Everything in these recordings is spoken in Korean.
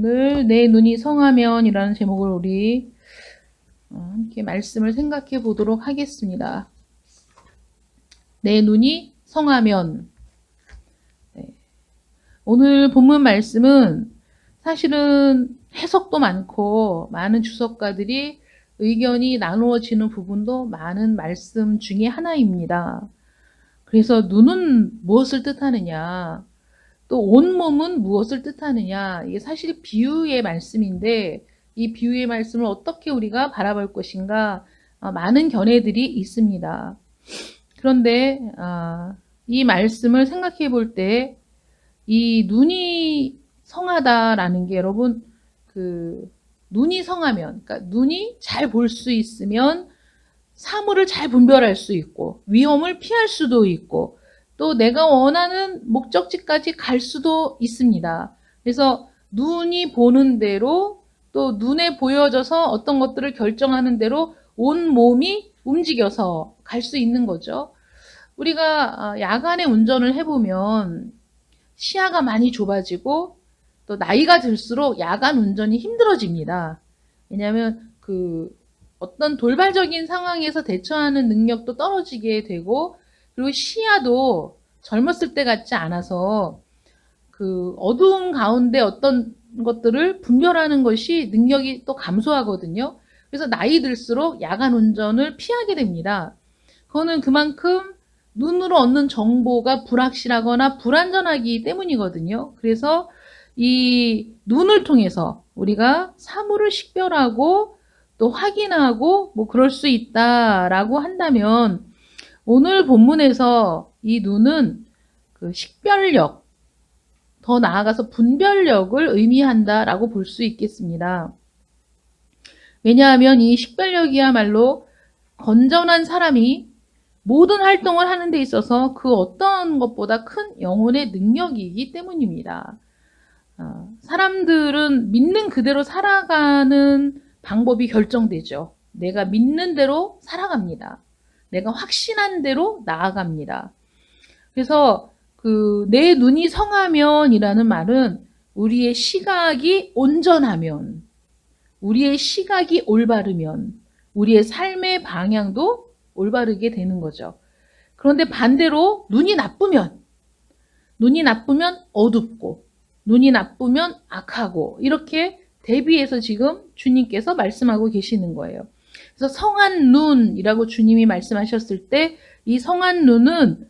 오늘 내 눈이 성하면이라는 제목을 우리 함께 말씀을 생각해 보도록 하겠습니다. 내 눈이 성하면. 네. 오늘 본문 말씀은 사실은 해석도 많고 많은 주석가들이 의견이 나누어지는 부분도 많은 말씀 중에 하나입니다. 그래서 눈은 무엇을 뜻하느냐, 또 온몸은 무엇을 뜻하느냐, 이게 사실 비유의 말씀인데 이 비유의 말씀을 어떻게 우리가 바라볼 것인가, 많은 견해들이 있습니다. 그런데 이 말씀을 생각해 볼 때 이 눈이 성하다라는 게 여러분, 눈이 성하면, 그러니까 눈이 잘 볼 수 있으면 사물을 잘 분별할 수 있고 위험을 피할 수도 있고 또 내가 원하는 목적지까지 갈 수도 있습니다. 그래서 눈이 보는 대로 또 눈에 보여져서 어떤 것들을 결정하는 대로 온 몸이 움직여서 갈 수 있는 거죠. 우리가 야간에 운전을 해보면 시야가 많이 좁아지고 또 나이가 들수록 야간 운전이 힘들어집니다. 왜냐하면 어떤 돌발적인 상황에서 대처하는 능력도 떨어지게 되고 그리고 시야도 젊었을 때 같지 않아서 어두움 가운데 어떤 것들을 분별하는 것이 능력이 또 감소하거든요. 그래서 나이 들수록 야간 운전을 피하게 됩니다. 그거는 그만큼 눈으로 얻는 정보가 불확실하거나 불안전하기 때문이거든요. 그래서 이 눈을 통해서 우리가 사물을 식별하고 또 확인하고 뭐 그럴 수 있다라고 한다면 오늘 본문에서 이 눈은 식별력, 더 나아가서 분별력을 의미한다라고 볼 수 있겠습니다. 왜냐하면 이 식별력이야말로 건전한 사람이 모든 활동을 하는 데 있어서 그 어떤 것보다 큰 영혼의 능력이기 때문입니다. 사람들은 믿는 그대로 살아가는 방법이 결정되죠. 내가 믿는 대로 살아갑니다. 내가 확신한 대로 나아갑니다. 그래서 내 눈이 성하면이라는 말은 우리의 시각이 온전하면, 우리의 시각이 올바르면 우리의 삶의 방향도 올바르게 되는 거죠. 그런데 반대로 눈이 나쁘면 어둡고 눈이 나쁘면 악하고 이렇게 대비해서 지금 주님께서 말씀하고 계시는 거예요. 그래서 성한 눈이라고 주님이 말씀하셨을 때 이 성한 눈은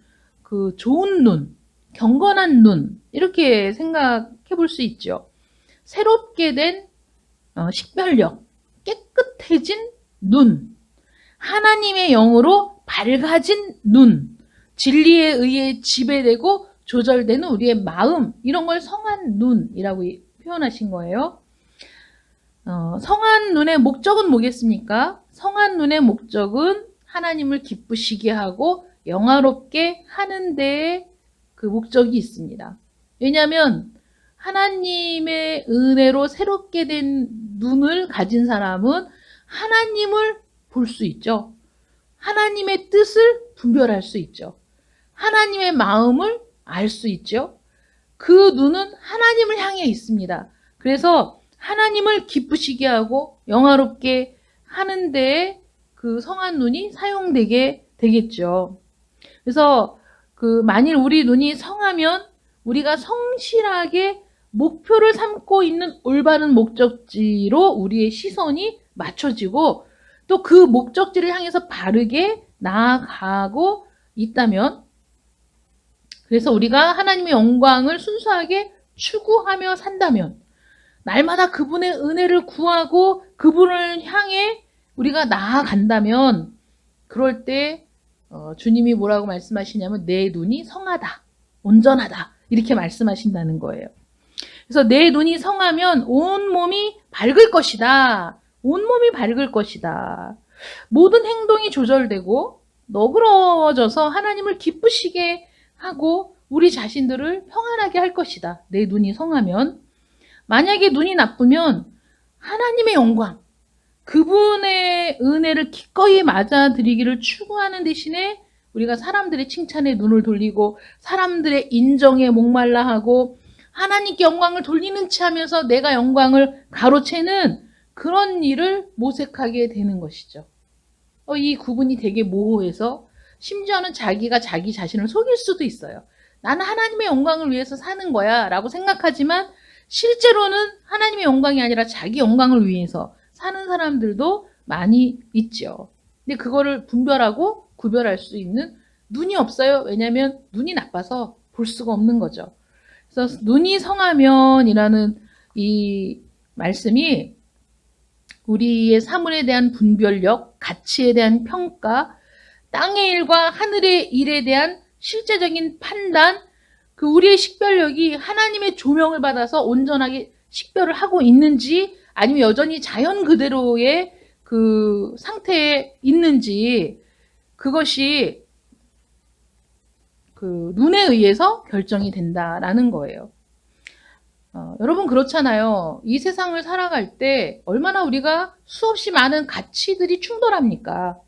좋은 눈, 경건한 눈 이렇게 생각해 볼 수 있죠. 새롭게 된 식별력, 깨끗해진 눈, 하나님의 영으로 밝아진 눈, 진리에 의해 지배되고 조절되는 우리의 마음, 이런 걸 성한 눈이라고 표현하신 거예요. 성한 눈의 목적은 뭐겠습니까? 성한 눈의 목적은 하나님을 기쁘시게 하고 영화롭게 하는 데에 그 목적이 있습니다. 왜냐하면 하나님의 은혜로 새롭게 된 눈을 가진 사람은 하나님을 볼 수 있죠. 하나님의 뜻을 분별할 수 있죠. 하나님의 마음을 알 수 있죠. 그 눈은 하나님을 향해 있습니다. 그래서 하나님을 기쁘시게 하고 영화롭게 하는 데에 그 성한 눈이 사용되게 되겠죠. 그래서 만일 우리 눈이 성하면 우리가 성실하게 목표를 삼고 있는 올바른 목적지로 우리의 시선이 맞춰지고 또 그 목적지를 향해서 바르게 나아가고 있다면, 그래서 우리가 하나님의 영광을 순수하게 추구하며 산다면, 날마다 그분의 은혜를 구하고 그분을 향해 우리가 나아간다면, 그럴 때 주님이 뭐라고 말씀하시냐면 내 눈이 성하다, 온전하다 이렇게 말씀하신다는 거예요. 그래서 내 눈이 성하면 온몸이 밝을 것이다. 온몸이 밝을 것이다. 모든 행동이 조절되고 너그러워져서 하나님을 기쁘시게 하고 우리 자신들을 평안하게 할 것이다. 내 눈이 성하면. 만약에 눈이 나쁘면 하나님의 영광, 그분의 은혜를 기꺼이 맞아들이기를 추구하는 대신에 우리가 사람들의 칭찬에 눈을 돌리고 사람들의 인정에 목말라 하고 하나님께 영광을 돌리는 체 하면서 내가 영광을 가로채는 그런 일을 모색하게 되는 것이죠. 이 구분이 되게 모호해서 심지어는 자기가 자기 자신을 속일 수도 있어요. 나는 하나님의 영광을 위해서 사는 거야 라고 생각하지만 실제로는 하나님의 영광이 아니라 자기 영광을 위해서 사는 사람들도 많이 있죠. 근데 그거를 분별하고 구별할 수 있는 눈이 없어요. 왜냐하면 눈이 나빠서 볼 수가 없는 거죠. 그래서 눈이 성하면이라는 이 말씀이 우리의 사물에 대한 분별력, 가치에 대한 평가, 땅의 일과 하늘의 일에 대한 실제적인 판단, 그 우리의 식별력이 하나님의 조명을 받아서 온전하게 식별을 하고 있는지 아니면 여전히 자연 그대로의 그 상태에 있는지 그것이 그 눈에 의해서 결정이 된다라는 거예요. 여러분 그렇잖아요. 이 세상을 살아갈 때 얼마나 우리가 수없이 많은 가치들이 충돌합니까?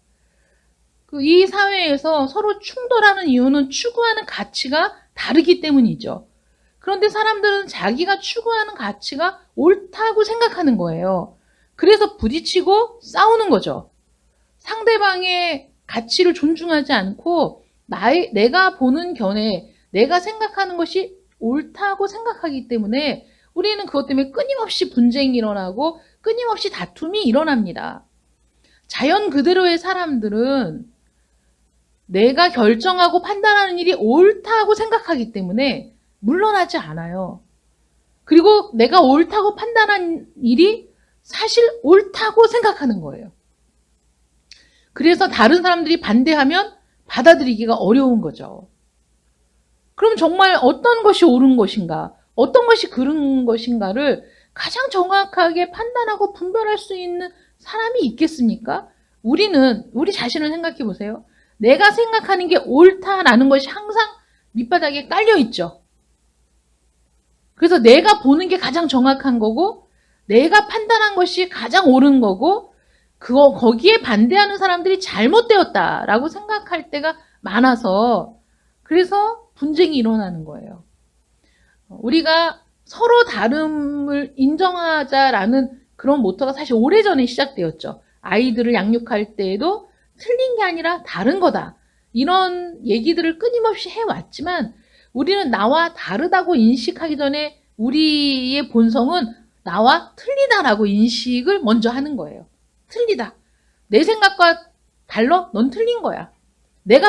이 사회에서 서로 충돌하는 이유는 추구하는 가치가 다르기 때문이죠. 그런데 사람들은 자기가 추구하는 가치가 옳다고 생각하는 거예요. 그래서 부딪히고 싸우는 거죠. 상대방의 가치를 존중하지 않고 내가 보는 견해, 내가 생각하는 것이 옳다고 생각하기 때문에 우리는 그것 때문에 끊임없이 분쟁이 일어나고 끊임없이 다툼이 일어납니다. 자연 그대로의 사람들은 내가 결정하고 판단하는 일이 옳다고 생각하기 때문에 물러나지 않아요. 그리고 내가 옳다고 판단한 일이 사실 옳다고 생각하는 거예요. 그래서 다른 사람들이 반대하면 받아들이기가 어려운 거죠. 그럼 정말 어떤 것이 옳은 것인가, 어떤 것이 그른 것인가를 가장 정확하게 판단하고 분별할 수 있는 사람이 있겠습니까? 우리 자신을 생각해 보세요. 내가 생각하는 게 옳다라는 것이 항상 밑바닥에 깔려 있죠. 그래서 내가 보는 게 가장 정확한 거고, 내가 판단한 것이 가장 옳은 거고, 거기에 반대하는 사람들이 잘못되었다라고 생각할 때가 많아서, 그래서 분쟁이 일어나는 거예요. 우리가 서로 다름을 인정하자라는 그런 모토가 사실 오래전에 시작되었죠. 아이들을 양육할 때에도 틀린 게 아니라 다른 거다. 이런 얘기들을 끊임없이 해왔지만 우리는 나와 다르다고 인식하기 전에 우리의 본성은 나와 틀리다라고 인식을 먼저 하는 거예요. 틀리다. 내 생각과 달라? 넌 틀린 거야. 내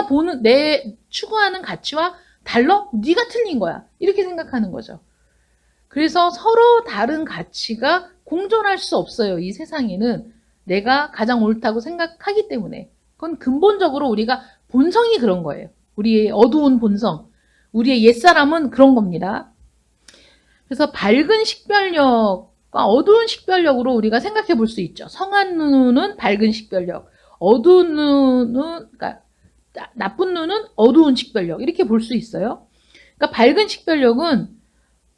추구하는 가치와 달라? 네가 틀린 거야. 이렇게 생각하는 거죠. 그래서 서로 다른 가치가 공존할 수 없어요. 이 세상에는 내가 가장 옳다고 생각하기 때문에. 그건 근본적으로 우리가 본성이 그런 거예요. 우리의 어두운 본성, 우리의 옛사람은 그런 겁니다. 그래서 밝은 식별력과 어두운 식별력으로 우리가 생각해 볼 수 있죠. 성한 눈은 밝은 식별력, 어두운 눈은, 그러니까 나쁜 눈은 어두운 식별력, 이렇게 볼 수 있어요. 그러니까 밝은 식별력은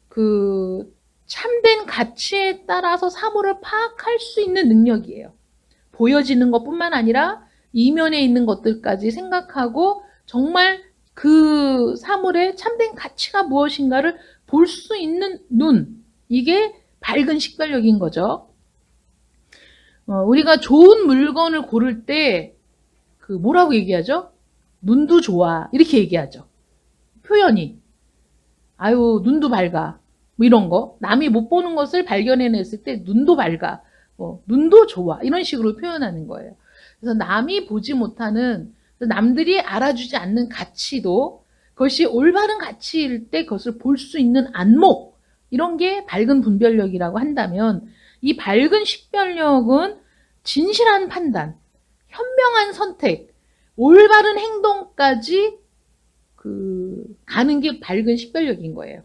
그 참된 가치에 따라서 사물을 파악할 수 있는 능력이에요. 보여지는 것뿐만 아니라 이면에 있는 것들까지 생각하고 정말 그 사물의 참된 가치가 무엇인가를 볼 수 있는 눈, 이게 밝은 식별력인 거죠. 우리가 좋은 물건을 고를 때 그 뭐라고 얘기하죠? 눈도 좋아, 이렇게 얘기하죠. 표현이 아유 눈도 밝아, 뭐 이런 거. 남이 못 보는 것을 발견해냈을 때 눈도 밝아, 눈도 좋아, 이런 식으로 표현하는 거예요. 그래서 남이 보지 못하는, 남들이 알아주지 않는 가치도 그것이 올바른 가치일 때 그것을 볼 수 있는 안목, 이런 게 밝은 분별력이라고 한다면, 이 밝은 식별력은 진실한 판단, 현명한 선택, 올바른 행동까지 가는 게 밝은 식별력인 거예요.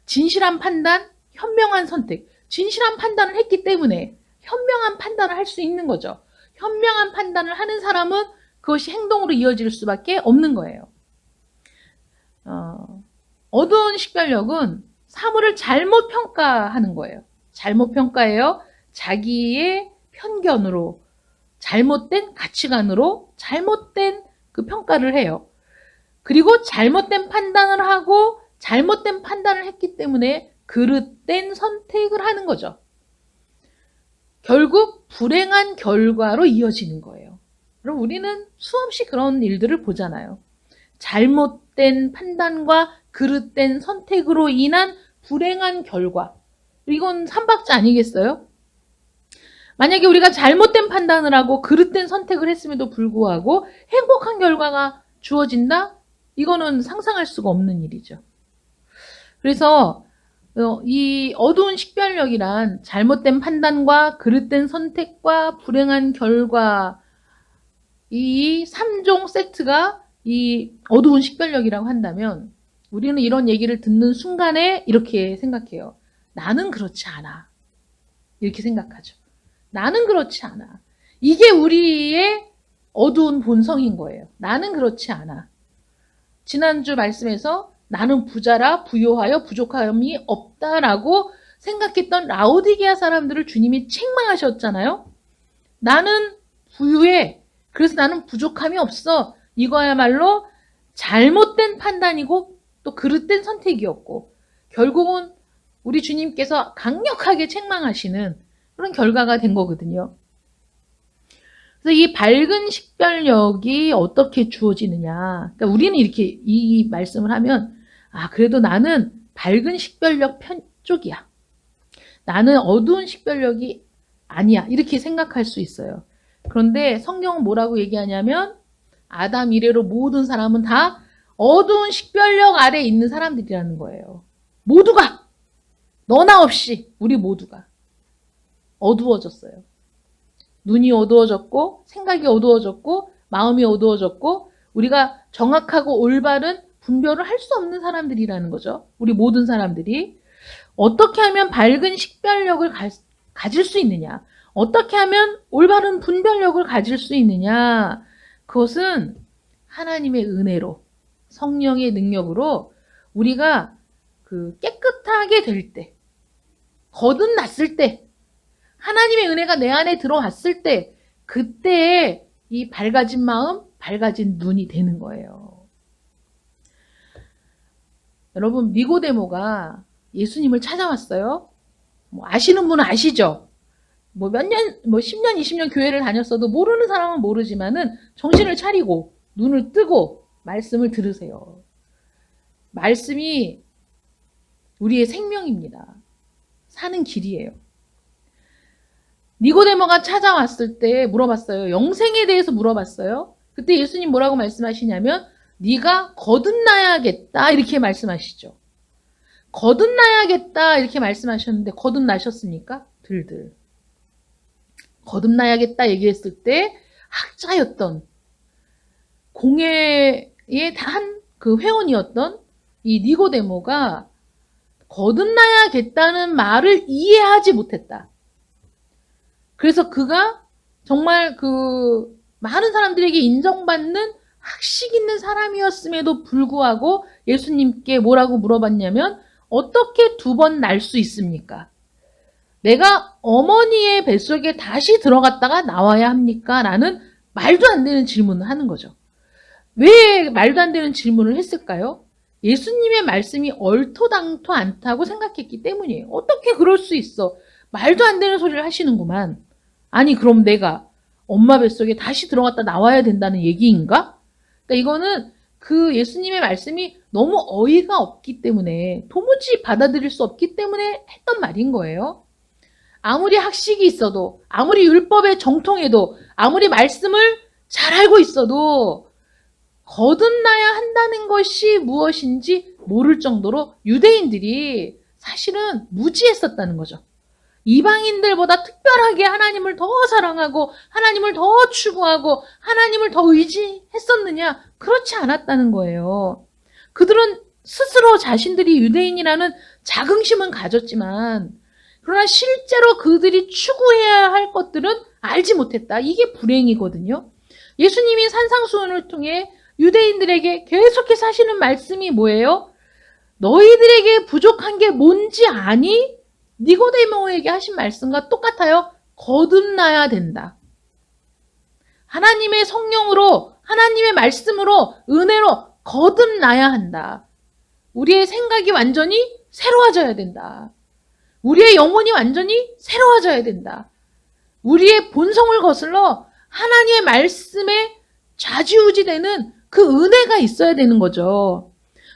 진실한 판단, 현명한 선택. 진실한 판단을 했기 때문에 현명한 판단을 할 수 있는 거죠. 현명한 판단을 하는 사람은 그것이 행동으로 이어질 수밖에 없는 거예요. 어두운 식별력은 사물을 잘못 평가하는 거예요. 잘못 평가해요. 자기의 편견으로, 잘못된 가치관으로 잘못된 그 평가를 해요. 그리고 잘못된 판단을 하고 잘못된 판단을 했기 때문에 그릇된 선택을 하는 거죠. 결국 불행한 결과로 이어지는 거예요. 그럼 우리는 수없이 그런 일들을 보잖아요. 잘못된 판단과 그릇된 선택으로 인한 불행한 결과. 이건 삼박자 아니겠어요? 만약에 우리가 잘못된 판단을 하고 그릇된 선택을 했음에도 불구하고 행복한 결과가 주어진다? 이거는 상상할 수가 없는 일이죠. 그래서 이 어두운 식별력이란 잘못된 판단과 그릇된 선택과 불행한 결과, 이 3종 세트가 이 어두운 식별력이라고 한다면 우리는 이런 얘기를 듣는 순간에 이렇게 생각해요. 나는 그렇지 않아. 이렇게 생각하죠. 나는 그렇지 않아. 이게 우리의 어두운 본성인 거예요. 나는 그렇지 않아. 지난주 말씀에서 나는 부자라 부요하여 부족함이 없다라고 생각했던 라오디게아 사람들을 주님이 책망하셨잖아요. 나는 부유해. 그래서 나는 부족함이 없어. 이거야말로 잘못된 판단이고 또 그릇된 선택이었고 결국은 우리 주님께서 강력하게 책망하시는 그런 결과가 된 거거든요. 그래서 이 밝은 식별력이 어떻게 주어지느냐. 그러니까 우리는 이렇게 이 말씀을 하면 그래도 나는 밝은 식별력 쪽이야. 나는 어두운 식별력이 아니야. 이렇게 생각할 수 있어요. 그런데 성경은 뭐라고 얘기하냐면 아담 이래로 모든 사람은 다 어두운 식별력 아래에 있는 사람들이라는 거예요. 모두가 너나 없이 우리 모두가 어두워졌어요. 눈이 어두워졌고 생각이 어두워졌고 마음이 어두워졌고 우리가 정확하고 올바른 분별을 할 수 없는 사람들이라는 거죠. 우리 모든 사람들이. 어떻게 하면 밝은 식별력을 가질 수 있느냐? 어떻게 하면 올바른 분별력을 가질 수 있느냐? 그것은 하나님의 은혜로 성령의 능력으로 우리가 깨끗하게 될 때, 거듭났을 때, 하나님의 은혜가 내 안에 들어왔을 때, 그때 이 밝아진 마음, 밝아진 눈이 되는 거예요. 여러분, 니고데모가 예수님을 찾아왔어요. 아시는 분은 아시죠? 몇 년, 10년, 20년 교회를 다녔어도 모르는 사람은 모르지만은 정신을 차리고 눈을 뜨고 말씀을 들으세요. 말씀이 우리의 생명입니다. 사는 길이에요. 니고데모가 찾아왔을 때 물어봤어요. 영생에 대해서 물어봤어요. 그때 예수님 뭐라고 말씀하시냐면 네가 거듭나야겠다 이렇게 말씀하시죠. 거듭나야겠다 이렇게 말씀하셨는데 거듭나셨습니까? 들들. 거듭나야겠다 얘기했을 때 학자였던 공회의 한 그 회원이었던 이 니고데모가 거듭나야겠다는 말을 이해하지 못했다. 그래서 그가 정말 많은 사람들에게 인정받는 학식 있는 사람이었음에도 불구하고 예수님께 뭐라고 물어봤냐면 어떻게 2번 날 수 있습니까? 내가 어머니의 뱃속에 다시 들어갔다가 나와야 합니까? 라는 말도 안 되는 질문을 하는 거죠. 왜 말도 안 되는 질문을 했을까요? 예수님의 말씀이 얼토당토 않다고 생각했기 때문이에요. 어떻게 그럴 수 있어? 말도 안 되는 소리를 하시는구만. 아니 그럼 내가 엄마 뱃속에 다시 들어갔다 나와야 된다는 얘기인가? 그러니까 이거는 그 예수님의 말씀이 너무 어이가 없기 때문에 도무지 받아들일 수 없기 때문에 했던 말인 거예요. 아무리 학식이 있어도 아무리 율법에 정통해도 아무리 말씀을 잘 알고 있어도 거듭나야 한다는 것이 무엇인지 모를 정도로 유대인들이 사실은 무지했었다는 거죠. 이방인들보다 특별하게 하나님을 더 사랑하고 하나님을 더 추구하고 하나님을 더 의지했었느냐? 그렇지 않았다는 거예요. 그들은 스스로 자신들이 유대인이라는 자긍심은 가졌지만 그러나 실제로 그들이 추구해야 할 것들은 알지 못했다. 이게 불행이거든요. 예수님이 산상수훈을 통해 유대인들에게 계속해서 하시는 말씀이 뭐예요? 너희들에게 부족한 게 뭔지 아니? 니고데모에게 하신 말씀과 똑같아요. 거듭나야 된다. 하나님의 성령으로, 하나님의 말씀으로, 은혜로 거듭나야 한다. 우리의 생각이 완전히 새로워져야 된다. 우리의 영혼이 완전히 새로워져야 된다. 우리의 본성을 거슬러 하나님의 말씀에 좌지우지되는 그 은혜가 있어야 되는 거죠.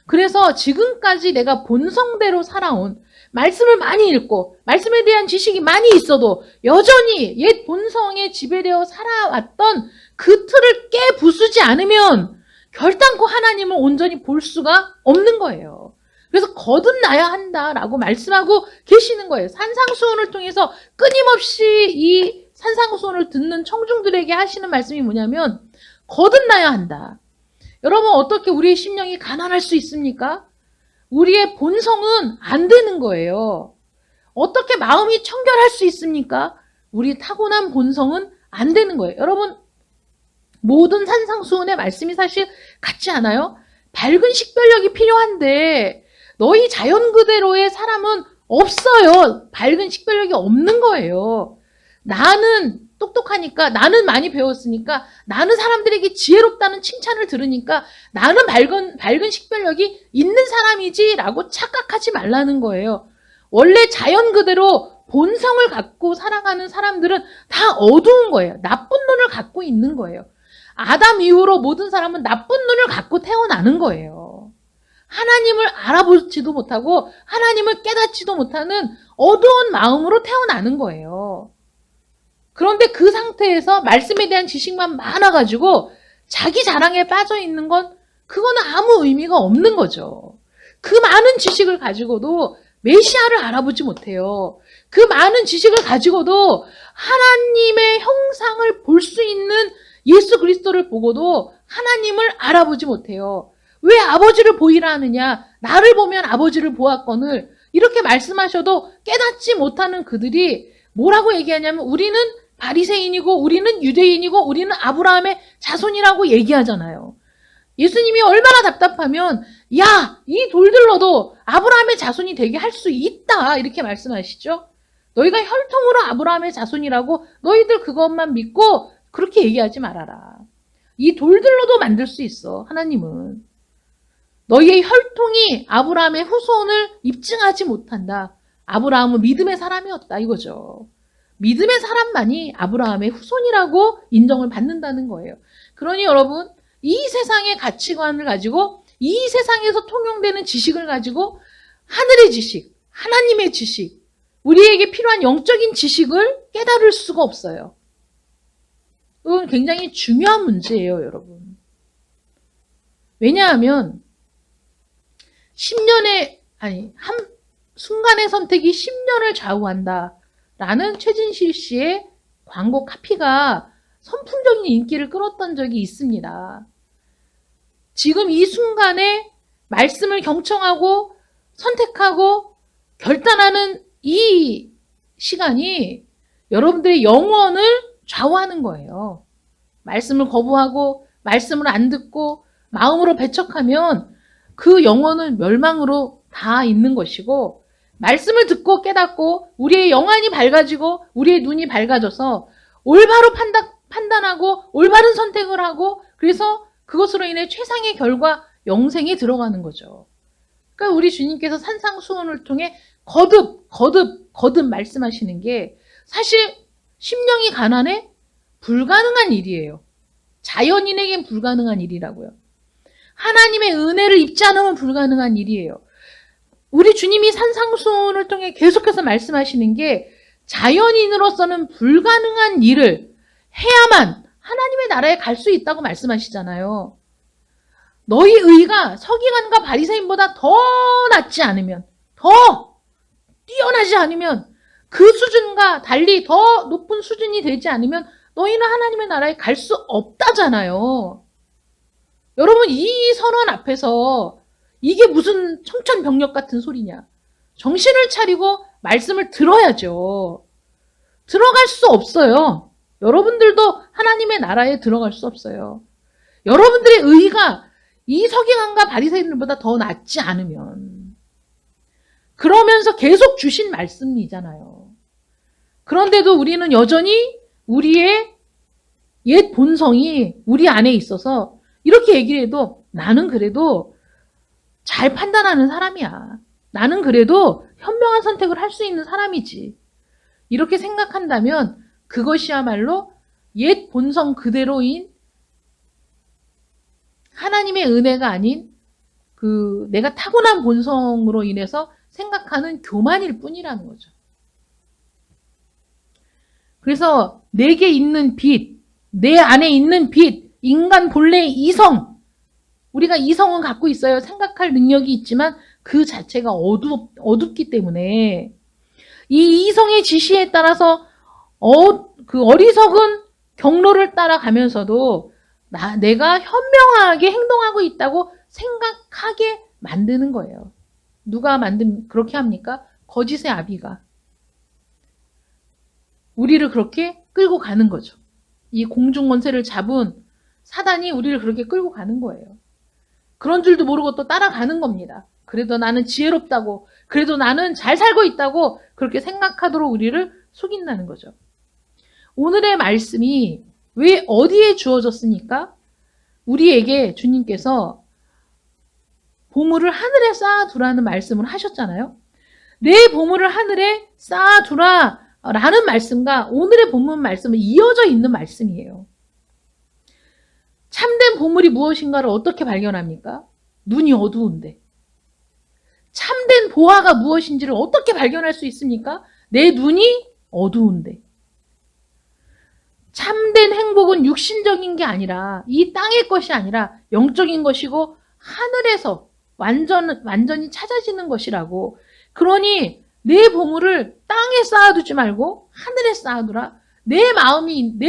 그래서 지금까지 내가 본성대로 살아온, 말씀을 많이 읽고 말씀에 대한 지식이 많이 있어도 여전히 옛 본성에 지배되어 살아왔던 그 틀을 깨부수지 않으면 결단코 하나님을 온전히 볼 수가 없는 거예요. 그래서 거듭나야 한다라고 말씀하고 계시는 거예요. 산상수훈을 통해서 끊임없이 이 산상수훈을 듣는 청중들에게 하시는 말씀이 뭐냐면 거듭나야 한다. 여러분, 어떻게 우리의 심령이 가난할 수 있습니까? 우리의 본성은 안 되는 거예요. 어떻게 마음이 청결할 수 있습니까? 우리 타고난 본성은 안 되는 거예요. 여러분, 모든 산상수훈의 말씀이 사실 같지 않아요? 밝은 식별력이 필요한데 너희 자연 그대로의 사람은 없어요. 밝은 식별력이 없는 거예요. 나는 똑똑하니까, 나는 많이 배웠으니까, 나는 사람들에게 지혜롭다는 칭찬을 들으니까 나는 밝은 식별력이 있는 사람이지라고 착각하지 말라는 거예요. 원래 자연 그대로 본성을 갖고 살아가는 사람들은 다 어두운 거예요. 나쁜 눈을 갖고 있는 거예요. 아담 이후로 모든 사람은 나쁜 눈을 갖고 태어나는 거예요. 하나님을 알아보지도 못하고 하나님을 깨닫지도 못하는 어두운 마음으로 태어나는 거예요. 그런데 그 상태에서 말씀에 대한 지식만 많아가지고 자기 자랑에 빠져 있는 건 그거는 아무 의미가 없는 거죠. 그 많은 지식을 가지고도 메시아를 알아보지 못해요. 그 많은 지식을 가지고도 하나님의 형상을 볼 수 있는 예수 그리스도를 보고도 하나님을 알아보지 못해요. 왜 아버지를 보이라 하느냐? 나를 보면 아버지를 보았거늘. 이렇게 말씀하셔도 깨닫지 못하는 그들이 뭐라고 얘기하냐면 우리는 바리새인이고 우리는 유대인이고 우리는 아브라함의 자손이라고 얘기하잖아요. 예수님이 얼마나 답답하면 야, 이 돌들로도 아브라함의 자손이 되게 할 수 있다 이렇게 말씀하시죠. 너희가 혈통으로 아브라함의 자손이라고 너희들 그것만 믿고 그렇게 얘기하지 말아라. 이 돌들로도 만들 수 있어. 하나님은. 너희의 혈통이 아브라함의 후손을 입증하지 못한다. 아브라함은 믿음의 사람이었다 이거죠. 믿음의 사람만이 아브라함의 후손이라고 인정을 받는다는 거예요. 그러니 여러분, 이 세상의 가치관을 가지고 이 세상에서 통용되는 지식을 가지고 하늘의 지식, 하나님의 지식, 우리에게 필요한 영적인 지식을 깨달을 수가 없어요. 이건 굉장히 중요한 문제예요, 여러분. 왜냐하면 1 순간의 선택이 10년을 좌우한다라는 최진실 씨의 광고 카피가 선풍적인 인기를 끌었던 적이 있습니다. 지금 이 순간에 말씀을 경청하고 선택하고 결단하는 이 시간이 여러분들의 영혼을 좌우하는 거예요. 말씀을 거부하고 말씀을 안 듣고 마음으로 배척하면 그 영혼은 멸망으로 다 있는 것이고, 말씀을 듣고 깨닫고 우리의 영안이 밝아지고 우리의 눈이 밝아져서 올바로 판단하고 올바른 선택을 하고 그래서 그것으로 인해 최상의 결과 영생에 들어가는 거죠. 그러니까 우리 주님께서 산상수훈을 통해 거듭 말씀하시는 게 사실 심령이 가난해? 불가능한 일이에요. 자연인에겐 불가능한 일이라고요. 하나님의 은혜를 입지 않으면 불가능한 일이에요. 우리 주님이 산상수훈을 통해 계속해서 말씀하시는 게 자연인으로서는 불가능한 일을 해야만 하나님의 나라에 갈 수 있다고 말씀하시잖아요. 너희 의가 서기관과 바리새인보다 더 낫지 않으면, 더 뛰어나지 않으면, 그 수준과 달리 더 높은 수준이 되지 않으면 너희는 하나님의 나라에 갈 수 없다잖아요. 여러분, 이 선언 앞에서 이게 무슨 청천벽력 같은 소리냐. 정신을 차리고 말씀을 들어야죠. 들어갈 수 없어요. 여러분들도 하나님의 나라에 들어갈 수 없어요. 여러분들의 의가 이 서기관과 바리새인들보다 더 낫지 않으면. 그러면서 계속 주신 말씀이잖아요. 그런데도 우리는 여전히 우리의 옛 본성이 우리 안에 있어서 이렇게 얘기를 해도 나는 그래도 잘 판단하는 사람이야. 나는 그래도 현명한 선택을 할 수 있는 사람이지. 이렇게 생각한다면 그것이야말로 옛 본성 그대로인 하나님의 은혜가 아닌 내가 타고난 본성으로 인해서 생각하는 교만일 뿐이라는 거죠. 그래서 내게 있는 빛, 내 안에 있는 빛, 인간 본래의 이성, 우리가 이성은 갖고 있어요. 생각할 능력이 있지만 그 자체가 어둡기 때문에 이 이성의 지시에 따라서 그 어리석은 경로를 따라가면서도 내가 현명하게 행동하고 있다고 생각하게 만드는 거예요. 누가 그렇게 합니까? 거짓의 아비가. 우리를 그렇게 끌고 가는 거죠. 이 공중권세를 잡은 사단이 우리를 그렇게 끌고 가는 거예요. 그런 줄도 모르고 또 따라가는 겁니다. 그래도 나는 지혜롭다고, 그래도 나는 잘 살고 있다고 그렇게 생각하도록 우리를 속인다는 거죠. 오늘의 말씀이 왜 어디에 주어졌습니까? 우리에게 주님께서 보물을 하늘에 쌓아두라는 말씀을 하셨잖아요. 내 보물을 하늘에 쌓아두라 라는 말씀과 오늘의 본문 말씀은 이어져 있는 말씀이에요. 참된 보물이 무엇인가를 어떻게 발견합니까? 눈이 어두운데. 참된 보화가 무엇인지를 어떻게 발견할 수 있습니까? 내 눈이 어두운데. 참된 행복은 육신적인 게 아니라 이 땅의 것이 아니라 영적인 것이고 하늘에서 완전히 찾아지는 것이라고. 그러니 내 보물을 땅에 쌓아두지 말고 하늘에 쌓아두라. 내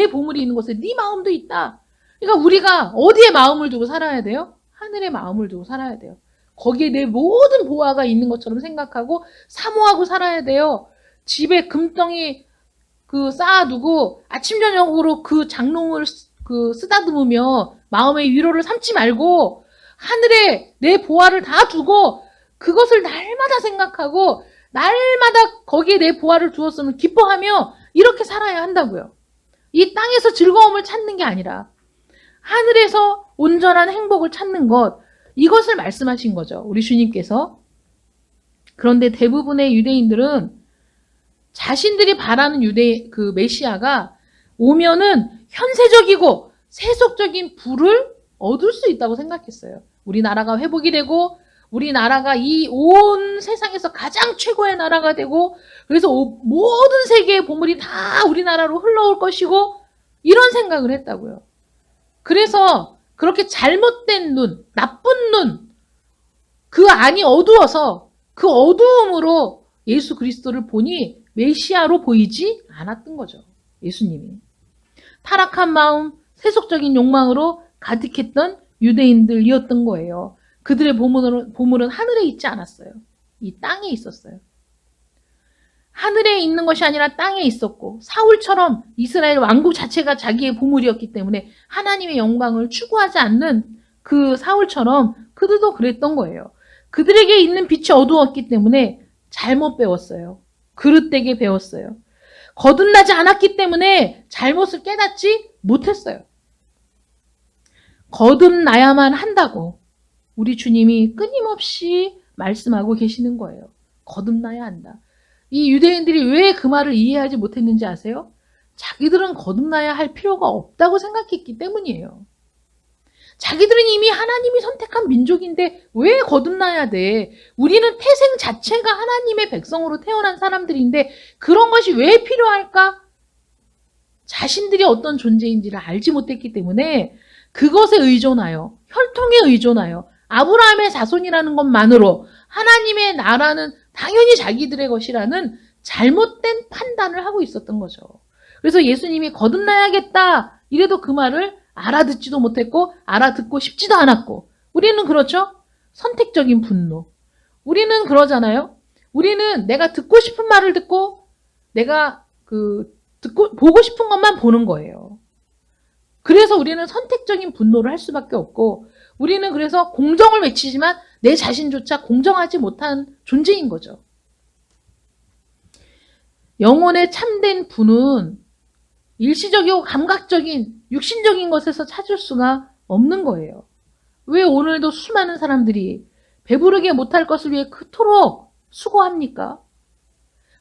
보물이 있는 곳에 네 마음도 있다. 그러니까 우리가 어디에 마음을 두고 살아야 돼요? 하늘에 마음을 두고 살아야 돼요. 거기에 내 모든 보화가 있는 것처럼 생각하고 사모하고 살아야 돼요. 집에 금덩이 쌓아두고 아침 저녁으로 그 장롱을 쓰다듬으며 마음의 위로를 삼지 말고 하늘에 내 보화를 다 두고 그것을 날마다 생각하고 날마다 거기에 내 보화를 두었으면 기뻐하며 이렇게 살아야 한다고요. 이 땅에서 즐거움을 찾는 게 아니라 하늘에서 온전한 행복을 찾는 것, 이것을 말씀하신 거죠. 우리 주님께서. 그런데 대부분의 유대인들은 자신들이 바라는 메시아가 오면은 현세적이고 세속적인 부를 얻을 수 있다고 생각했어요. 우리나라가 회복이 되고 우리나라가 이 온 세상에서 가장 최고의 나라가 되고 그래서 모든 세계의 보물이 다 우리나라로 흘러올 것이고 이런 생각을 했다고요. 그래서 그렇게 잘못된 눈, 나쁜 눈, 그 안이 어두워서 그 어두움으로 예수 그리스도를 보니 메시아로 보이지 않았던 거죠. 예수님이. 타락한 마음, 세속적인 욕망으로 가득했던 유대인들이었던 거예요. 그들의 보물은 하늘에 있지 않았어요. 이 땅에 있었어요. 하늘에 있는 것이 아니라 땅에 있었고 사울처럼 이스라엘 왕국 자체가 자기의 보물이었기 때문에 하나님의 영광을 추구하지 않는 그 사울처럼 그들도 그랬던 거예요. 그들에게 있는 빛이 어두웠기 때문에 잘못 배웠어요. 그릇되게 배웠어요. 거듭나지 않았기 때문에 잘못을 깨닫지 못했어요. 거듭나야만 한다고 우리 주님이 끊임없이 말씀하고 계시는 거예요. 거듭나야 한다. 이 유대인들이 왜 그 말을 이해하지 못했는지 아세요? 자기들은 거듭나야 할 필요가 없다고 생각했기 때문이에요. 자기들은 이미 하나님이 선택한 민족인데 왜 거듭나야 돼? 우리는 태생 자체가 하나님의 백성으로 태어난 사람들인데 그런 것이 왜 필요할까? 자신들이 어떤 존재인지를 알지 못했기 때문에 그것에 의존하여, 혈통에 의존하여 아브라함의 자손이라는 것만으로 하나님의 나라는 당연히 자기들의 것이라는 잘못된 판단을 하고 있었던 거죠. 그래서 예수님이 거듭나야겠다 이래도 그 말을 알아듣지도 못했고 알아듣고 싶지도 않았고 우리는 그렇죠? 선택적인 분노. 우리는 그러잖아요. 우리는 내가 듣고 싶은 말을 듣고 내가 보고 싶은 것만 보는 거예요. 그래서 우리는 선택적인 분노를 할 수밖에 없고 우리는 그래서 공정을 외치지만 내 자신조차 공정하지 못한 존재인 거죠. 영혼의 참된 분은 일시적이고 감각적인 육신적인 것에서 찾을 수가 없는 거예요. 왜 오늘도 수많은 사람들이 배부르게 못할 것을 위해 그토록 수고합니까?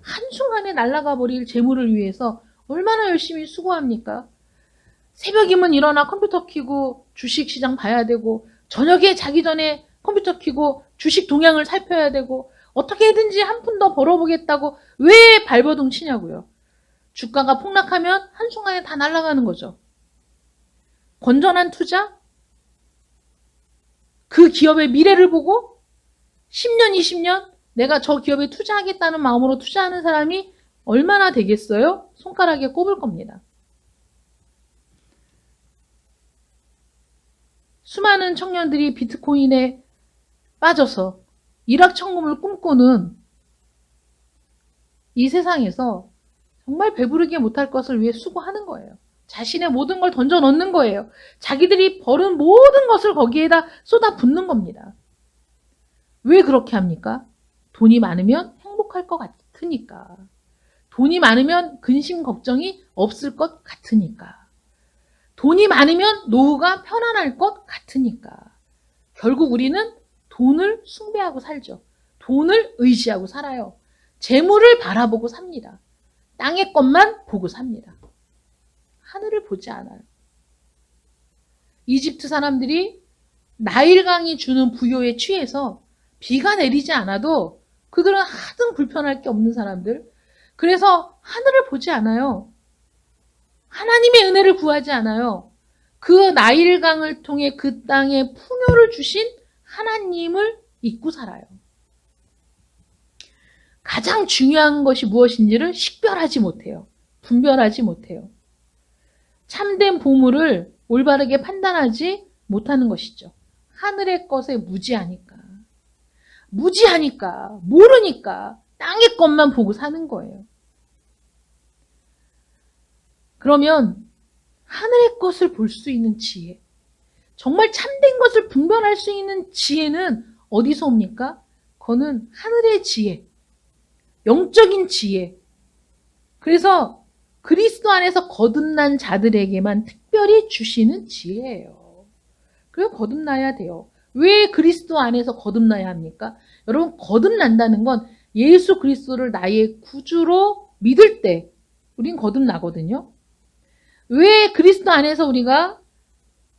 한순간에 날아가 버릴 재물을 위해서 얼마나 열심히 수고합니까? 새벽이면 일어나 컴퓨터 켜고 주식시장 봐야 되고, 저녁에 자기 전에 컴퓨터 켜고 주식 동향을 살펴야 되고, 어떻게든지 한 푼 더 벌어보겠다고 왜 발버둥 치냐고요. 주가가 폭락하면 한순간에 다 날아가는 거죠. 건전한 투자? 그 기업의 미래를 보고 10년, 20년 내가 저 기업에 투자하겠다는 마음으로 투자하는 사람이 얼마나 되겠어요? 손가락에 꼽을 겁니다. 수많은 청년들이 비트코인에 빠져서 일확천금을 꿈꾸는 이 세상에서 정말 배부르게 못할 것을 위해 수고하는 거예요. 자신의 모든 걸 던져 넣는 거예요. 자기들이 벌은 모든 것을 거기에다 쏟아붓는 겁니다. 왜 그렇게 합니까? 돈이 많으면 행복할 것 같으니까. 돈이 많으면 근심 걱정이 없을 것 같으니까. 돈이 많으면 노후가 편안할 것 같으니까. 결국 우리는 돈을 숭배하고 살죠. 돈을 의지하고 살아요. 재물을 바라보고 삽니다. 땅의 것만 보고 삽니다. 하늘을 보지 않아요. 이집트 사람들이 나일강이 주는 부요에 취해서 비가 내리지 않아도 그들은 하등 불편할 게 없는 사람들. 그래서 하늘을 보지 않아요. 하나님의 은혜를 구하지 않아요. 그 나일강을 통해 그 땅에 풍요를 주신 하나님을 잊고 살아요. 가장 중요한 것이 무엇인지를 식별하지 못해요. 분별하지 못해요. 참된 보물을 올바르게 판단하지 못하는 것이죠. 하늘의 것에 무지하니까. 무지하니까, 모르니까 땅의 것만 보고 사는 거예요. 그러면 하늘의 것을 볼 수 있는 지혜, 정말 참된 것을 분별할 수 있는 지혜는 어디서 옵니까? 그거는 하늘의 지혜, 영적인 지혜. 그래서 그리스도 안에서 거듭난 자들에게만 특별히 주시는 지혜예요. 그래서 거듭나야 돼요. 왜 그리스도 안에서 거듭나야 합니까? 여러분, 거듭난다는 건 예수 그리스도를 나의 구주로 믿을 때 우린 거듭나거든요. 왜 그리스도 안에서 우리가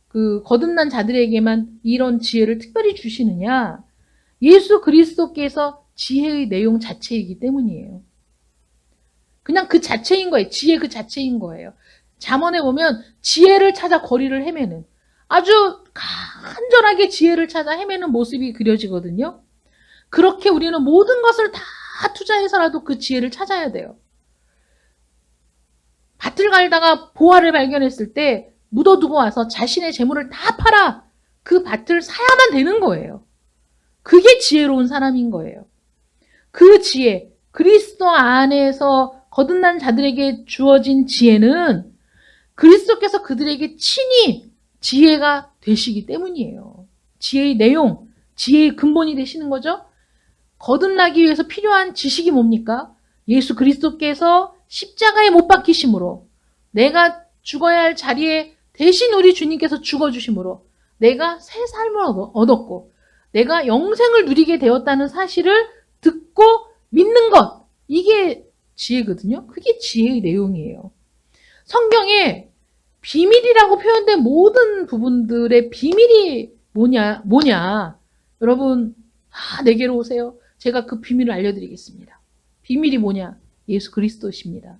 그 거듭난 자들에게만 이런 지혜를 특별히 주시느냐? 예수 그리스도께서 지혜의 내용 자체이기 때문이에요. 그냥 그 자체인 거예요. 지혜 그 자체인 거예요. 잠언에 보면 지혜를 찾아 거리를 헤매는, 아주 간절하게 지혜를 찾아 헤매는 모습이 그려지거든요. 그렇게 우리는 모든 것을 다 투자해서라도 그 지혜를 찾아야 돼요. 밭을 갈다가 보화를 발견했을 때 묻어두고 와서 자신의 재물을 다 팔아 그 밭을 사야만 되는 거예요. 그게 지혜로운 사람인 거예요. 그 지혜, 그리스도 안에서 거듭난 자들에게 주어진 지혜는 그리스도께서 그들에게 친히 지혜가 되시기 때문이에요. 지혜의 내용, 지혜의 근본이 되시는 거죠. 거듭나기 위해서 필요한 지식이 뭡니까? 예수 그리스도께서 십자가에 못 박히심으로, 내가 죽어야 할 자리에 대신 우리 주님께서 죽어주심으로 내가 새 삶을 얻었고 내가 영생을 누리게 되었다는 사실을 듣고 믿는 것, 이게 지혜거든요. 그게 지혜의 내용이에요. 성경에 비밀이라고 표현된 모든 부분들의 비밀이 뭐냐? 여러분, 내게로 오세요. 제가 그 비밀을 알려드리겠습니다. 비밀이 뭐냐? 예수 그리스도십니다.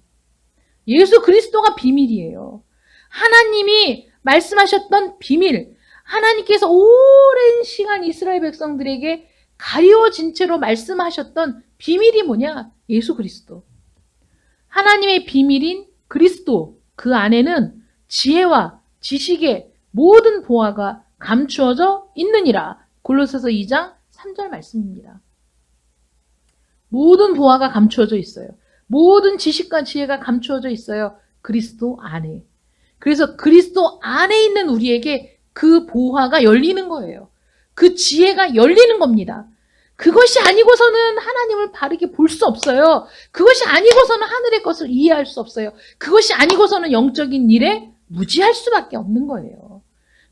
예수 그리스도가 비밀이에요. 하나님이 말씀하셨던 비밀, 하나님께서 오랜 시간 이스라엘 백성들에게 가리워진 채로 말씀하셨던 비밀이 뭐냐? 예수 그리스도. 하나님의 비밀인 그리스도, 그 안에는 지혜와 지식의 모든 보화가 감추어져 있느니라. 골로새서 2장 3절 말씀입니다. 모든 보화가 감추어져 있어요. 모든 지식과 지혜가 감추어져 있어요. 그리스도 안에. 그래서 그리스도 안에 있는 우리에게 그 보화가 열리는 거예요. 그 지혜가 열리는 겁니다. 그것이 아니고서는 하나님을 바르게 볼 수 없어요. 그것이 아니고서는 하늘의 것을 이해할 수 없어요. 그것이 아니고서는 영적인 일에 무지할 수밖에 없는 거예요.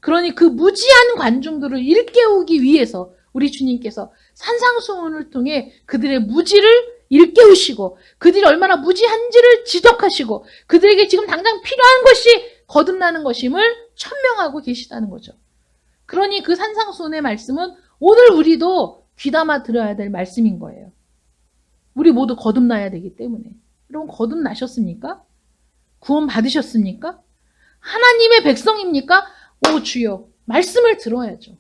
그러니 그 무지한 관중들을 일깨우기 위해서 우리 주님께서 산상수훈을 통해 그들의 무지를 일깨우시고 그들이 얼마나 무지한지를 지적하시고 그들에게 지금 당장 필요한 것이 거듭나는 것임을 천명하고 계시다는 거죠. 그러니 그 산상수훈의 말씀은 오늘 우리도 귀담아 들어야 될 말씀인 거예요. 우리 모두 거듭나야 되기 때문에. 여러분 거듭나셨습니까? 구원 받으셨습니까? 하나님의 백성입니까? 오 주여, 말씀을 들어야죠.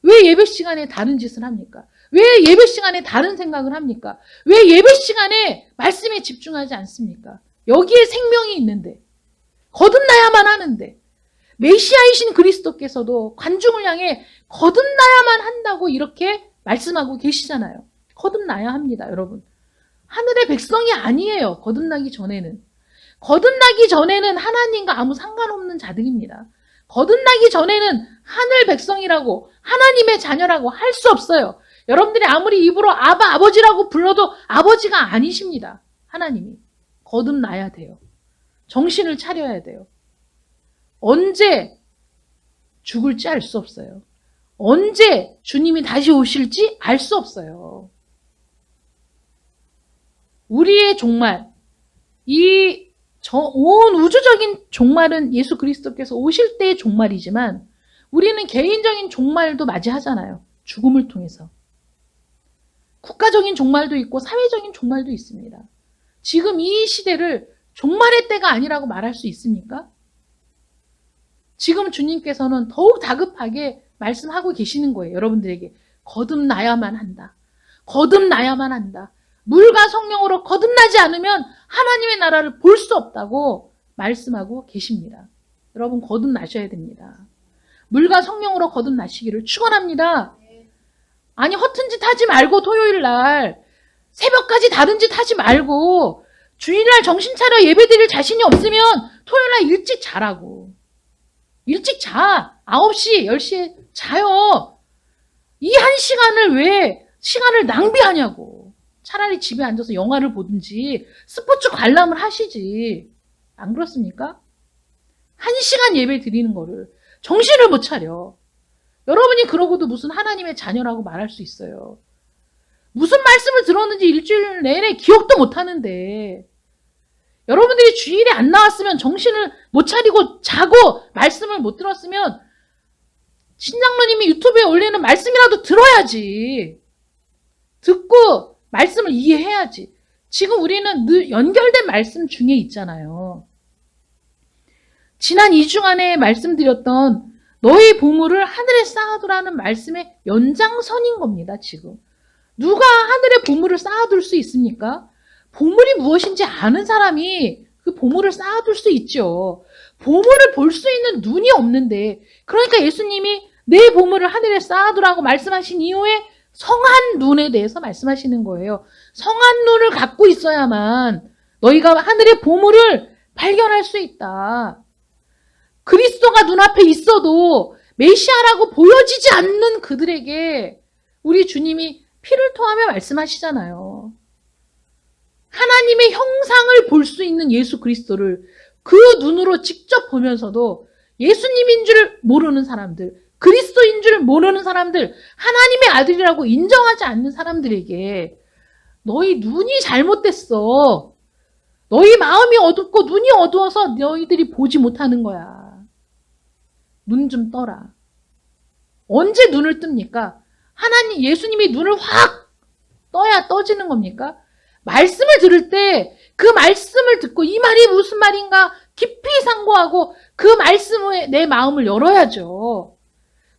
왜 예배 시간에 다른 짓을 합니까? 왜 예배 시간에 다른 생각을 합니까? 왜 예배 시간에 말씀에 집중하지 않습니까? 여기에 생명이 있는데, 거듭나야만 하는데, 메시아이신 그리스도께서도 관중을 향해 거듭나야만 한다고 이렇게 말씀하고 계시잖아요. 거듭나야 합니다, 여러분. 하늘의 백성이 아니에요, 거듭나기 전에는. 거듭나기 전에는 하나님과 아무 상관없는 자들입니다. 거듭나기 전에는 하늘 백성이라고 하나님의 자녀라고 할 수 없어요. 여러분들이 아무리 입으로 아바 아버지라고 불러도 아버지가 아니십니다. 하나님이. 거듭나야 돼요. 정신을 차려야 돼요. 언제 죽을지 알 수 없어요. 언제 주님이 다시 오실지 알 수 없어요. 우리의 종말, 온 우주적인 종말은 예수 그리스도께서 오실 때의 종말이지만 우리는 개인적인 종말도 맞이하잖아요. 죽음을 통해서. 국가적인 종말도 있고 사회적인 종말도 있습니다. 지금 이 시대를 종말의 때가 아니라고 말할 수 있습니까? 지금 주님께서는 더욱 다급하게 말씀하고 계시는 거예요. 여러분들에게 거듭나야만 한다. 거듭나야만 한다. 물과 성령으로 거듭나지 않으면 하나님의 나라를 볼 수 없다고 말씀하고 계십니다. 여러분 거듭나셔야 됩니다. 물과 성령으로 거듭나시기를 축원합니다. 아니 허튼 짓 하지 말고 토요일 날 새벽까지 다른 짓 하지 말고 주일날 정신 차려 예배드릴 자신이 없으면 토요일 날 일찍 자라고. 일찍 자. 9시, 10시에 자요. 이 한 시간을 왜 시간을 낭비하냐고. 차라리 집에 앉아서 영화를 보든지 스포츠 관람을 하시지. 안 그렇습니까? 1시간 예배 드리는 거를 정신을 못 차려. 여러분이 그러고도 무슨 하나님의 자녀라고 말할 수 있어요. 무슨 말씀을 들었는지 일주일 내내 기억도 못 하는데 여러분들이 주일에 안 나왔으면 정신을 못 차리고 자고 말씀을 못 들었으면 신장로님이 유튜브에 올리는 말씀이라도 들어야지. 듣고 말씀을 이해해야지. 지금 우리는 늘 연결된 말씀 중에 있잖아요. 지난 2주간에 말씀드렸던 너희 보물을 하늘에 쌓아두라는 말씀의 연장선인 겁니다. 지금. 누가 하늘에 보물을 쌓아둘 수 있습니까? 보물이 무엇인지 아는 사람이 그 보물을 쌓아둘 수 있죠. 보물을 볼 수 있는 눈이 없는데 그러니까 예수님이 내 보물을 하늘에 쌓아두라고 말씀하신 이후에 성한 눈에 대해서 말씀하시는 거예요. 성한 눈을 갖고 있어야만 너희가 하늘의 보물을 발견할 수 있다. 그리스도가 눈앞에 있어도 메시아라고 보여지지 않는 그들에게 우리 주님이 피를 토하며 말씀하시잖아요. 하나님의 형상을 볼 수 있는 예수 그리스도를 그 눈으로 직접 보면서도 예수님인 줄 모르는 사람들, 그리스도인 줄 모르는 사람들, 하나님의 아들이라고 인정하지 않는 사람들에게 너희 눈이 잘못됐어. 너희 마음이 어둡고 눈이 어두워서 너희들이 보지 못하는 거야. 눈 좀 떠라. 언제 눈을 뜹니까? 하나님, 예수님이 눈을 확 떠야 떠지는 겁니까? 말씀을 들을 때 그 말씀을 듣고 이 말이 무슨 말인가 깊이 상고하고 그 말씀에 내 마음을 열어야죠.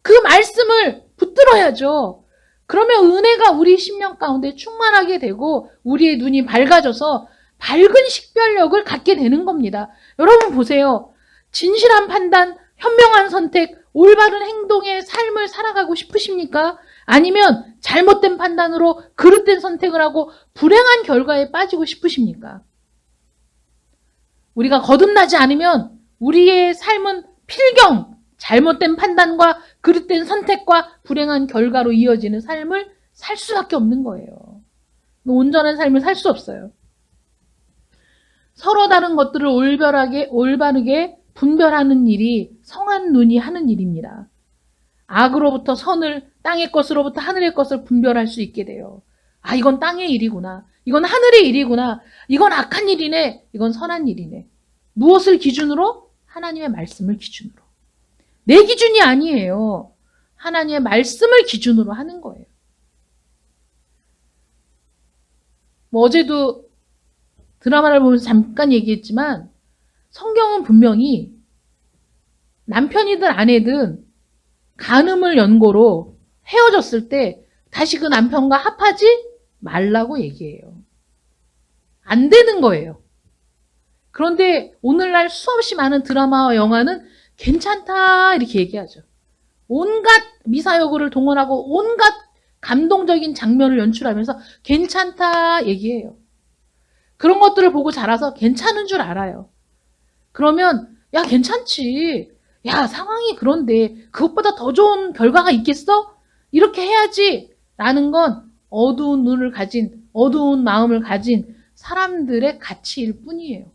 그 말씀을 붙들어야죠. 그러면 은혜가 우리 심령 가운데 충만하게 되고 우리의 눈이 밝아져서 밝은 식별력을 갖게 되는 겁니다. 여러분 보세요. 진실한 판단, 현명한 선택, 올바른 행동의 삶을 살아가고 싶으십니까? 아니면 잘못된 판단으로 그릇된 선택을 하고 불행한 결과에 빠지고 싶으십니까? 우리가 거듭나지 않으면 우리의 삶은 필경, 잘못된 판단과 그릇된 선택과 불행한 결과로 이어지는 삶을 살 수밖에 없는 거예요. 온전한 삶을 살 수 없어요. 서로 다른 것들을 올바르게 분별하는 일이 성한 눈이 하는 일입니다. 악으로부터 선을 땅의 것으로부터 하늘의 것을 분별할 수 있게 돼요. 아, 이건 땅의 일이구나. 이건 하늘의 일이구나. 이건 악한 일이네. 이건 선한 일이네. 무엇을 기준으로? 하나님의 말씀을 기준으로. 내 기준이 아니에요. 하나님의 말씀을 기준으로 하는 거예요. 뭐 어제도 드라마를 보면서 잠깐 얘기했지만 성경은 분명히 남편이든 아내든 간음을 연고로 헤어졌을 때 다시 그 남편과 합하지 말라고 얘기해요. 안 되는 거예요. 그런데 오늘날 수없이 많은 드라마와 영화는 괜찮다 이렇게 얘기하죠. 온갖 미사여구를 동원하고 온갖 감동적인 장면을 연출하면서 괜찮다 얘기해요. 그런 것들을 보고 자라서 괜찮은 줄 알아요. 그러면 야 괜찮지. 야 상황이 그런데 그것보다 더 좋은 결과가 있겠어? 이렇게 해야지 라는 건 어두운 눈을 가진 어두운 마음을 가진 사람들의 가치일 뿐이에요.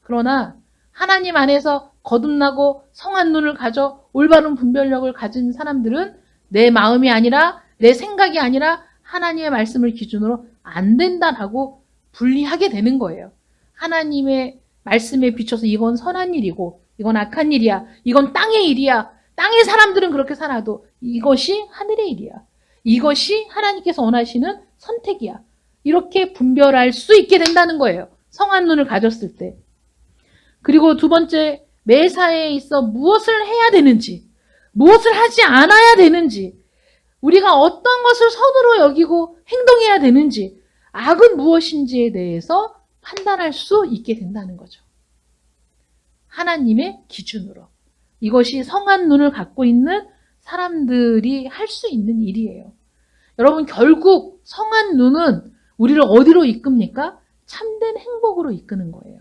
그러나 하나님 안에서 거듭나고 성한 눈을 가져 올바른 분별력을 가진 사람들은 내 마음이 아니라 내 생각이 아니라 하나님의 말씀을 기준으로 안 된다라고 분리하게 되는 거예요. 하나님의 말씀에 비춰서 이건 선한 일이고 이건 악한 일이야. 이건 땅의 일이야. 땅의 사람들은 그렇게 살아도 이것이 하늘의 일이야. 이것이 하나님께서 원하시는 선택이야. 이렇게 분별할 수 있게 된다는 거예요. 성한 눈을 가졌을 때. 그리고 두 번째, 매사에 있어 무엇을 해야 되는지, 무엇을 하지 않아야 되는지, 우리가 어떤 것을 선으로 여기고 행동해야 되는지, 악은 무엇인지에 대해서 판단할 수 있게 된다는 거죠. 하나님의 기준으로. 이것이 성한 눈을 갖고 있는 사람들이 할 수 있는 일이에요. 여러분, 결국 성한 눈은 우리를 어디로 이끕니까? 참된 행복으로 이끄는 거예요.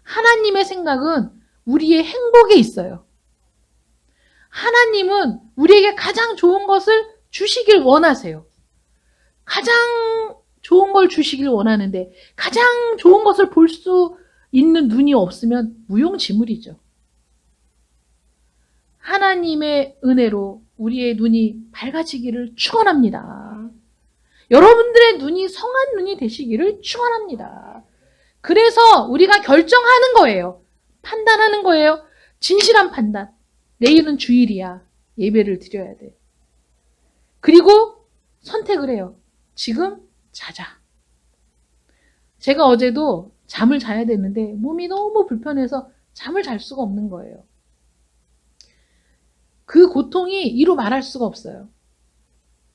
하나님의 생각은 우리의 행복에 있어요. 하나님은 우리에게 가장 좋은 것을 주시길 원하세요. 가장 좋은 걸 주시길 원하는데 가장 좋은 것을 볼 수 있는 눈이 없으면 무용지물이죠. 하나님의 은혜로 우리의 눈이 밝아지기를 축원합니다. 여러분들의 눈이 성한 눈이 되시기를 축원합니다. 그래서 우리가 결정하는 거예요. 판단하는 거예요. 진실한 판단. 내일은 주일이야. 예배를 드려야 돼. 그리고 선택을 해요. 지금 자자. 제가 어제도 잠을 자야 되는데 몸이 너무 불편해서 잠을 잘 수가 없는 거예요. 그 고통이 이루 말할 수가 없어요.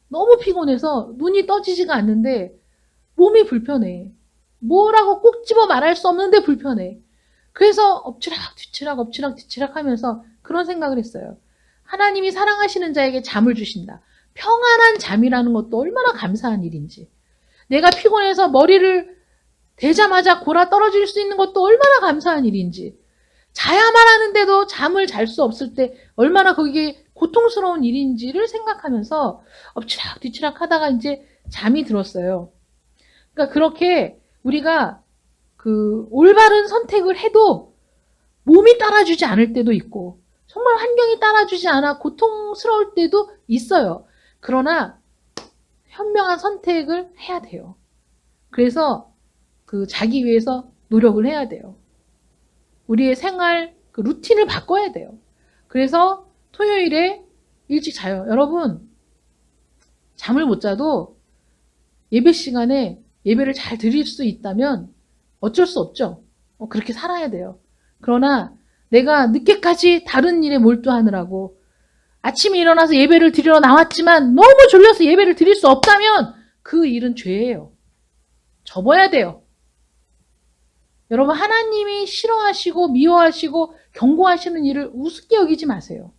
너무 피곤해서 눈이 떠지지가 않는데 몸이 불편해. 뭐라고 꼭 집어 말할 수 없는데 불편해. 그래서 엎치락 뒤치락 하면서 그런 생각을 했어요. 하나님이 사랑하시는 자에게 잠을 주신다. 평안한 잠이라는 것도 얼마나 감사한 일인지. 내가 피곤해서 머리를 대자마자 골아 떨어질 수 있는 것도 얼마나 감사한 일인지. 자야만 하는데도 잠을 잘 수 없을 때 얼마나 그게 고통스러운 일인지를 생각하면서 엎치락 뒤치락 하다가 이제 잠이 들었어요. 그러니까 그렇게 우리가 그 올바른 선택을 해도 몸이 따라주지 않을 때도 있고 정말 환경이 따라주지 않아 고통스러울 때도 있어요. 그러나 현명한 선택을 해야 돼요. 그래서 그 자기 위해서 노력을 해야 돼요. 우리의 생활 그 루틴을 바꿔야 돼요. 그래서 토요일에 일찍 자요. 여러분 잠을 못 자도 예배 시간에 예배를 잘 드릴 수 있다면 어쩔 수 없죠. 그렇게 살아야 돼요. 그러나 내가 늦게까지 다른 일에 몰두하느라고 아침에 일어나서 예배를 드리러 나왔지만 너무 졸려서 예배를 드릴 수 없다면 그 일은 죄예요. 접어야 돼요. 여러분 하나님이 싫어하시고 미워하시고 경고하시는 일을 우습게 여기지 마세요.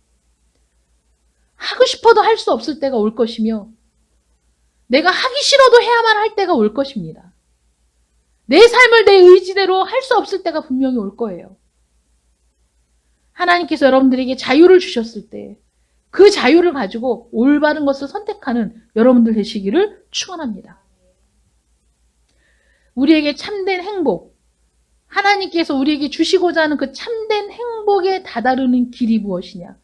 하고 싶어도 할 수 없을 때가 올 것이며 내가 하기 싫어도 해야만 할 때가 올 것입니다. 내 삶을 내 의지대로 할 수 없을 때가 분명히 올 거예요. 하나님께서 여러분들에게 자유를 주셨을 때 그 자유를 가지고 올바른 것을 선택하는 여러분들 되시기를 축원합니다. 우리에게 참된 행복, 하나님께서 우리에게 주시고자 하는 그 참된 행복에 다다르는 길이 무엇이냐?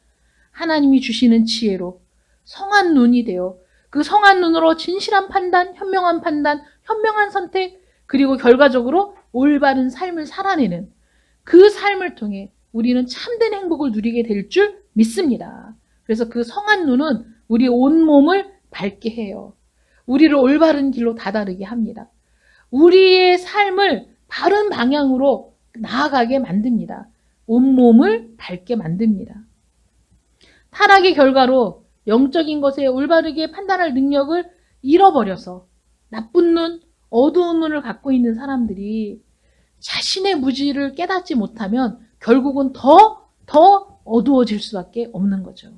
하나님이 주시는 지혜로 성한 눈이 돼요. 그 성한 눈으로 진실한 판단, 현명한 선택, 그리고 결과적으로 올바른 삶을 살아내는 그 삶을 통해 우리는 참된 행복을 누리게 될 줄 믿습니다. 그래서 그 성한 눈은 우리 온몸을 밝게 해요. 우리를 올바른 길로 다다르게 합니다. 우리의 삶을 바른 방향으로 나아가게 만듭니다. 온몸을 밝게 만듭니다. 타락의 결과로 영적인 것에 올바르게 판단할 능력을 잃어버려서 나쁜 눈, 어두운 눈을 갖고 있는 사람들이 자신의 무지를 깨닫지 못하면 결국은 더 어두워질 수밖에 없는 거죠.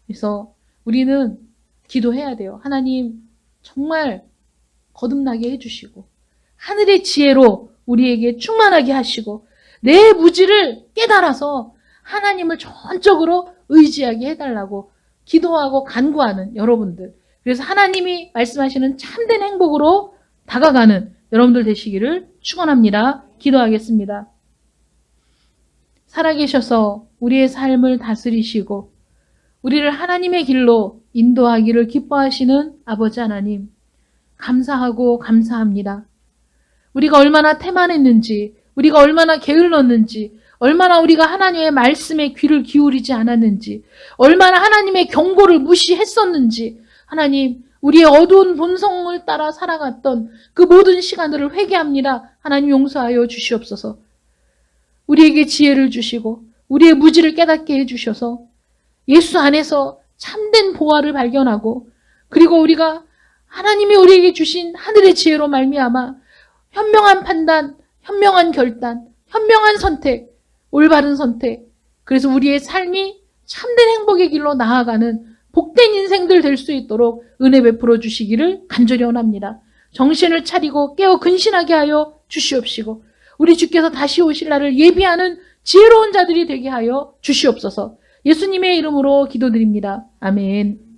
그래서 우리는 기도해야 돼요. 하나님 정말 거듭나게 해주시고 하늘의 지혜로 우리에게 충만하게 하시고 내 무지를 깨달아서 하나님을 전적으로 의지하게 해달라고 기도하고 간구하는 여러분들. 그래서 하나님이 말씀하시는 참된 행복으로 다가가는 여러분들 되시기를 축원합니다. 기도하겠습니다. 살아계셔서 우리의 삶을 다스리시고 우리를 하나님의 길로 인도하기를 기뻐하시는 아버지 하나님, 감사하고 감사합니다. 우리가 얼마나 태만했는지, 우리가 얼마나 게을렀는지, 얼마나 우리가 하나님의 말씀에 귀를 기울이지 않았는지, 얼마나 하나님의 경고를 무시했었는지, 하나님, 우리의 어두운 본성을 따라 살아갔던 그 모든 시간들을 회개합니다. 하나님 용서하여 주시옵소서. 우리에게 지혜를 주시고 우리의 무지를 깨닫게 해주셔서 예수 안에서 참된 보화를 발견하고 그리고 우리가 하나님이 우리에게 주신 하늘의 지혜로 말미암아 현명한 판단, 현명한 결단, 현명한 선택, 올바른 선택, 그래서 우리의 삶이 참된 행복의 길로 나아가는 복된 인생들 될 수 있도록 은혜 베풀어 주시기를 간절히 원합니다. 정신을 차리고 깨어 근신하게 하여 주시옵시고 우리 주께서 다시 오실 날을 예비하는 지혜로운 자들이 되게 하여 주시옵소서. 예수님의 이름으로 기도드립니다. 아멘.